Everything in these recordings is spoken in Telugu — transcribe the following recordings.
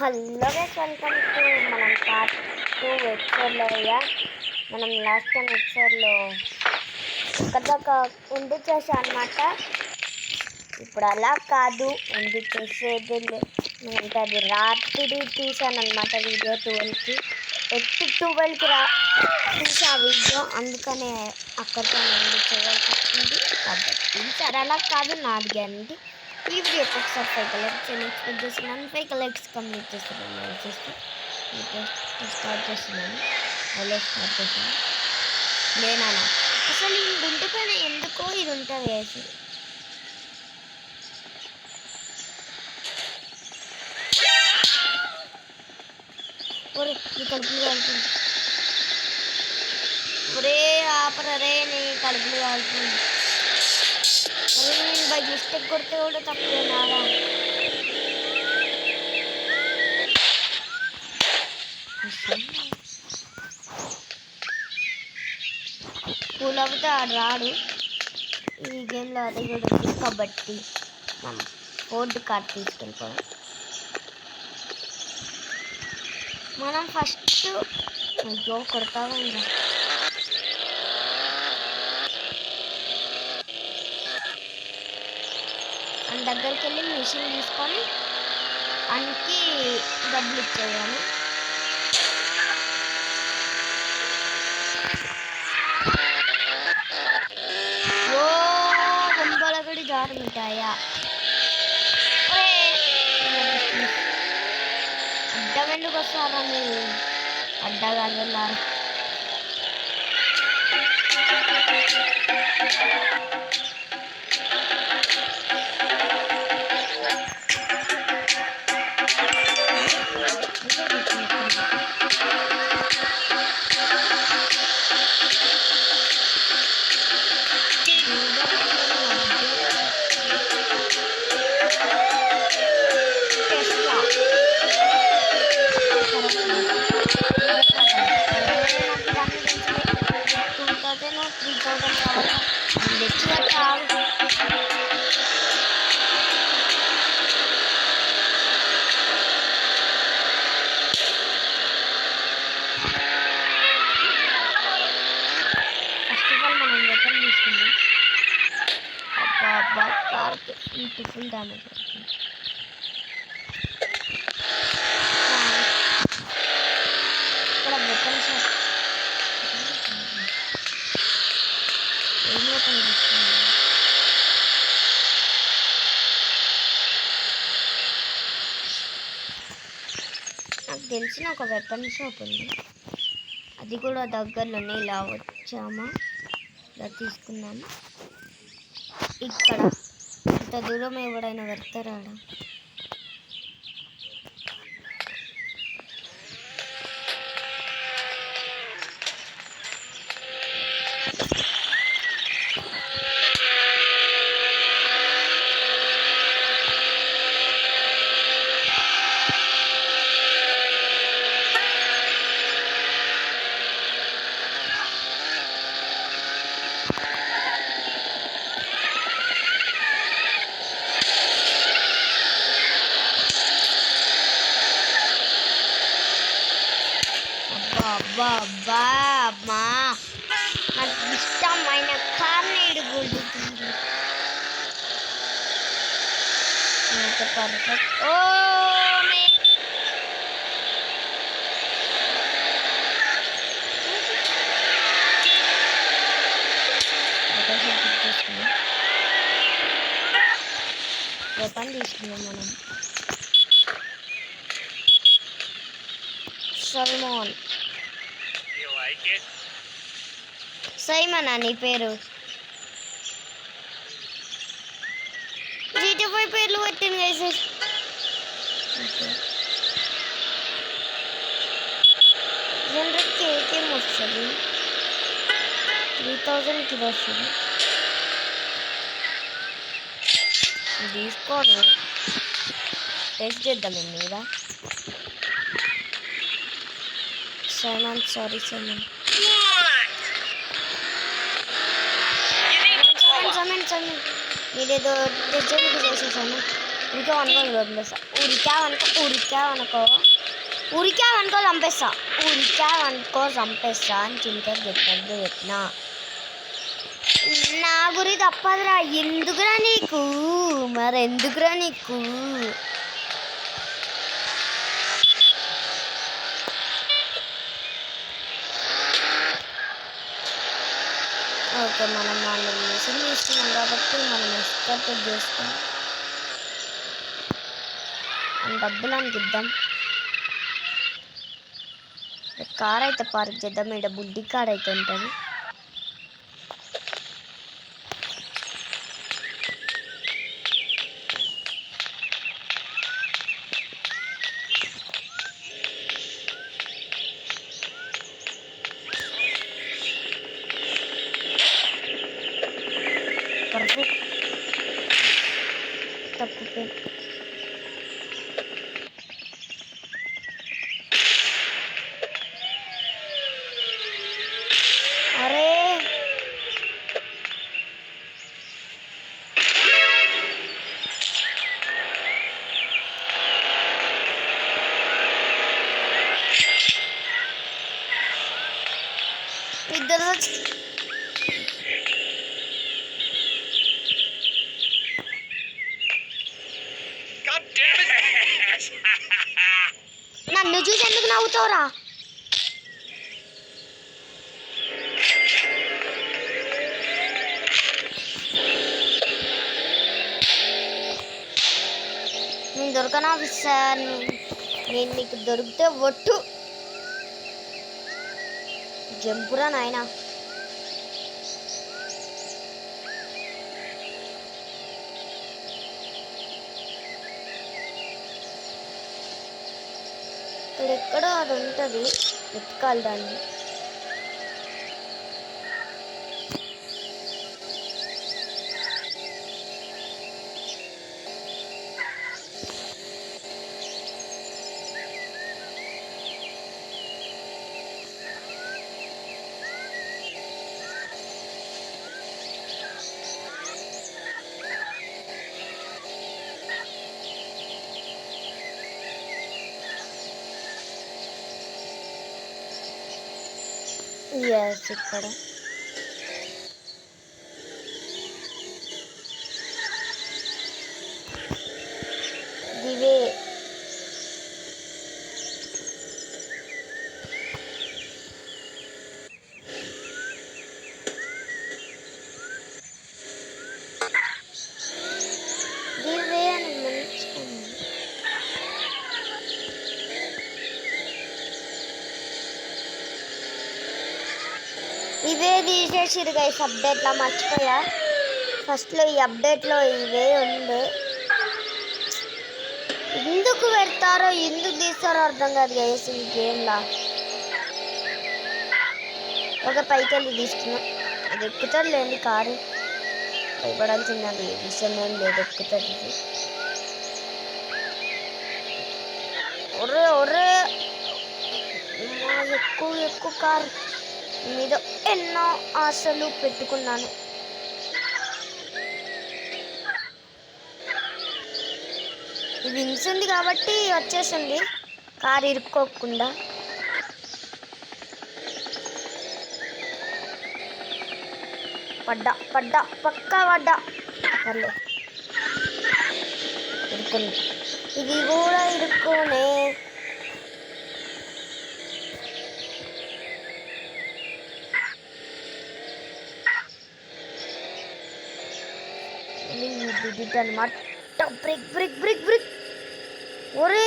హలో గైస్, వెల్కమ్ టు మనం పార్ట్ 2 ఎపిసోడ్లో. మనం లాస్ట్ టైం ఎపిసోడ్లో ఒక్కదాకా ఎండ్ చేసా అనమాట. ఇప్పుడు అలా కాదు, ఎండ్ చేసేది అంటే అది రాత్రి తీసాను అనమాట. వీడియో 12కి తీసా వీడియో, అందుకనే అక్కడితో ఎండ్ చేయాల్సి వచ్చింది. కాబట్టి సరే అలా కాదు, నాది గ్యారంటీ. ఈ వీడియోకి ఒకసారి 5 లైక్స్ ఎక్స్పెక్ట్ చేస్తున్నాను. 5 లైక్స్ కంప్లీట్ చేస్తున్నాను. స్టార్ట్ చేస్తున్నాను. స్టార్ట్ చేస్తున్నాను. లేనా అసలు ఇది ఉంటుకొని ఎందుకో ఇది ఉంటుంది వేసి ఒరే నీ కడుపులు కాలుతుంది. ఒరే ఆపరే నీ కడుపులు కాలుతుంది. అరే నేను బై మిస్టేక్ కొడితే కూడా తప్పే నారా. కూల్ అవుతే ఆడు రాడు ఈ గేమ్లో, అది కూడా ఉంది. కాబట్టి మనం ఫోర్డ్ కార్డ్ తీసుకెళ్ళిపోయాం. మనం ఫస్ట్ అయ్యో కొడతావా ఇంకా అని దగ్గరికి వెళ్ళి మిషన్ తీసుకొని అనికి డబ్బులు ఇచ్చేయాలి. ఓ బొంబలగడి జారు మిఠాయా. అడ్డం ఎందుకు వస్తారా మీరు? అడ్డగా వెళ్ళారు. ఫుల్ డ్యామేజ్ అవుతుంది. ఇక్కడ వెపన్ షాప్ ఏం వెపన్ తీసుకుంది? నాకు తెలిసిన ఒక వెపన్ షాప్ ఉంది, అది కూడా దగ్గరలోనే. ఇలా వచ్చామా, ఇలా తీసుకున్నాము. ఇక్కడ ఇంత దూరం ఎవడైనా పెడతారా? అబ్బా అమ్మా, నాకు ఇష్టమైన కార్ని ఇడుగుతుంది. పర్ఫెక్ట్. ఓ వెపన్ తీసుకున్నాం మనం. సల్మాన్ సైమనా నీ పేరు? జీటీపై పేర్లు పెట్టింది గైస్. జనరేట్కి ఏకేం వస్తుంది, 3000కి వస్తుంది. తీసుకోను, టెస్ట్ చేద్దాం మీద. సైమన్ సారీ సైమన్ మీరేదో టెస్ట్ చేసేసాను. ఉరికావనుకో చంపేస్తా. ఉరికావనుకో చంపేస్తా అని చిలుకకి చెప్పినా. నా గురి తప్పదురా. ఎందుకురా నీకు? మరెందుకురా నీకు? ఓకే, మనం వాళ్ళు మిషన్ తీసుకున్నాం కాబట్టి మనం ఎక్స్పెక్ట్ చేసుకుని డబ్బులు అనిపిద్దాం. కార్ అయితే పార్క్ చేద్దాం. ఇక్కడ బుడ్డి కార్ అయితే ఉంటుంది. తప్పిపోయింది. అరే ఇద్దరు నన్ను చూసి ఎందుకు నవ్వుతావురా? నేను దొరకనా సార్? నేను నీకు దొరికితే ఒట్టు జంపురా నాయనా. ఇక్కడెక్కడో అది ఉంటుంది, వెతకాలి దాన్ని. ఎస్, ఇక్కడ దివే. దివే అని మంచుకుంది. ఇవే తీసేసిరు గైస్ అప్డేట్లో, మర్చిపోయా. ఫస్ట్లో ఈ అప్డేట్లో ఇవే ఉండే. ఎందుకు పెడతారో ఎందుకు తీస్తారో అర్థం కాదు గైస్ ఈ గేమ్లా. ఒక పైకి వెళ్ళి తీసుకున్నాం. అది ఎక్కుతాడు లేండి కారు, భయపడాల్సిన విషయం ఏం లేదు. ఎక్కుతుంది ఇది. ఒర్రే ఒర్రే ఎక్కువ కారు మీద ఎన్నో ఆశలు పెట్టుకున్నాను. వింగ్స్ ఉంది కాబట్టి వచ్చేసింది కారు ఇరుక్కోకుండా. పడ్డా పక్కా పడ్డా. పర్లే, ఇరుక్కుంది. ఇది కూడా ఇరుక్కునే. అనమాట. బ్రిక్ ఒరే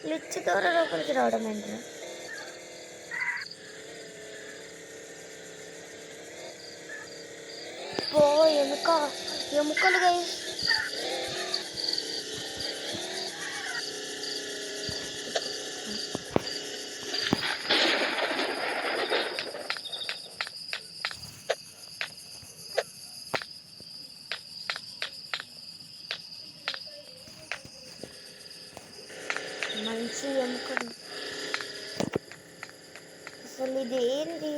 లిచ్చి ద్వారా లోపలికి రావడం ఏంటి? ఓ ఎముకలు గైస్. మంచి ఎముకలు. అసలు ఇది ఏంది?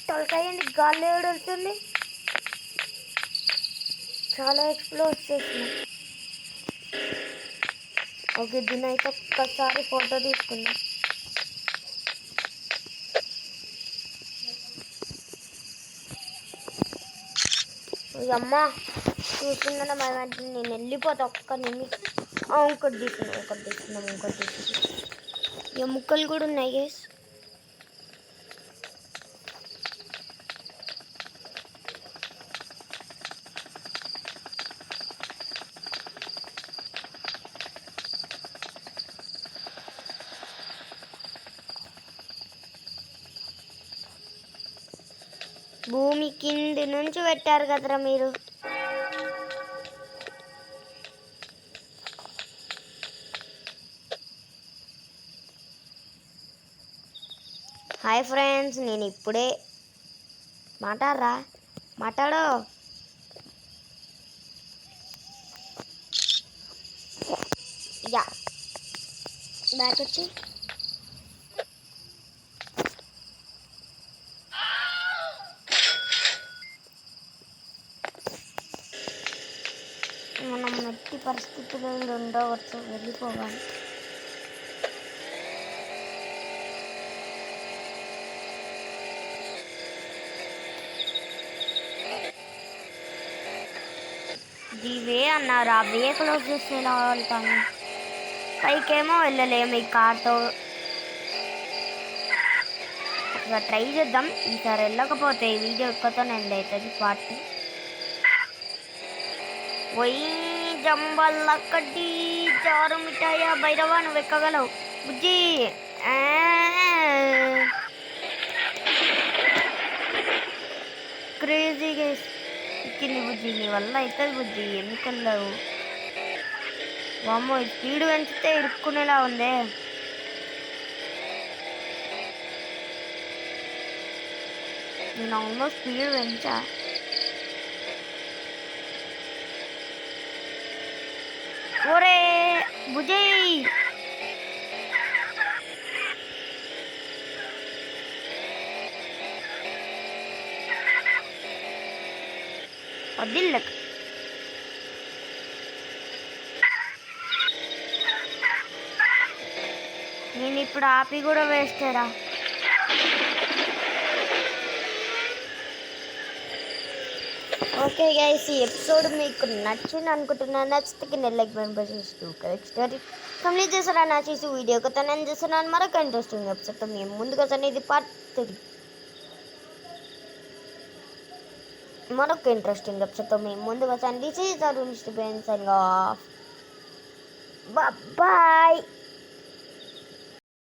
తలకాయండి గాల్లో ఏడుతుంది. చాలా ఎక్స్ప్లోర్ చేసిన. ఓకే, దీని అయితే ఒక్కసారి ఫోటో తీసుకుందాం. అమ్మ చూసిందన్న భయమంటే నేను వెళ్ళిపోతా. ఒక్క నిమిషం. ఇంకోటి తీసుకున్నాం. ఎముకలు కూడా ఉన్నాయి గేస్. భూమి కింది నుంచి పెట్టారు కదరా మీరు. హాయ్ ఫ్రెండ్స్, నేను ఇప్పుడే మాట్లాడు. యా బ్యాక్ వచ్చి మనం ఎట్టి పరిస్థితుల్లో ఉండవచ్చు, వెళ్ళిపోవాలి. ఇవే అన్నారు, అవే క్లోజ్ చేస్తే ఎలా వెళ్తాను? పైకేమో వెళ్ళలేము ఈ కార్తో. ఒకసారి ట్రై చేద్దాం. ఈసారి వెళ్ళకపోతే ఈ వీడియో ఎక్కువతో ఎండ్ అవుతుంది పార్టీ. పోయి జంబల్లక్కడి చారు మిఠాయ భైరవా, నువ్వు ఎక్కగలవు బుజ్జి. క్రేజీగా ఎక్కింది బుజ్జి, నీ వల్ల అవుతుంది బుజ్జి. ఎందుకు వెళ్ళావు? వామ్మో, స్పీడ్ పెంచితే ఇరుక్కునేలా ఉందే. నేను ఆల్మోస్ట్ స్పీడ్ పెంచా. ఒరే బుజ్జి, వదిల్లక్. నేను ఇప్పుడు ఆపి కూడా వేస్టేరా. ఓకే గైస్, ఈ ఎపిసోడ్ మీకు నచ్చింది అనుకుంటున్నాను. నచ్చితే కింద లైక్ బటన్ కంప్లీట్ చేస్తారా నా చేసి వీడియో కొత్త నేను చేస్తున్నాను. మరొక ఇంట్రెస్టింగ్ ఎపిసోడ్తో మేము ముందుకు వస్తాను. ఇది పార్ట్ 3. మరొక ఇంట్రెస్టింగ్ ఎపిసోడ్తో మేము ముందుకు వస్తాను. This is Arun mister Ben signing off. Bye.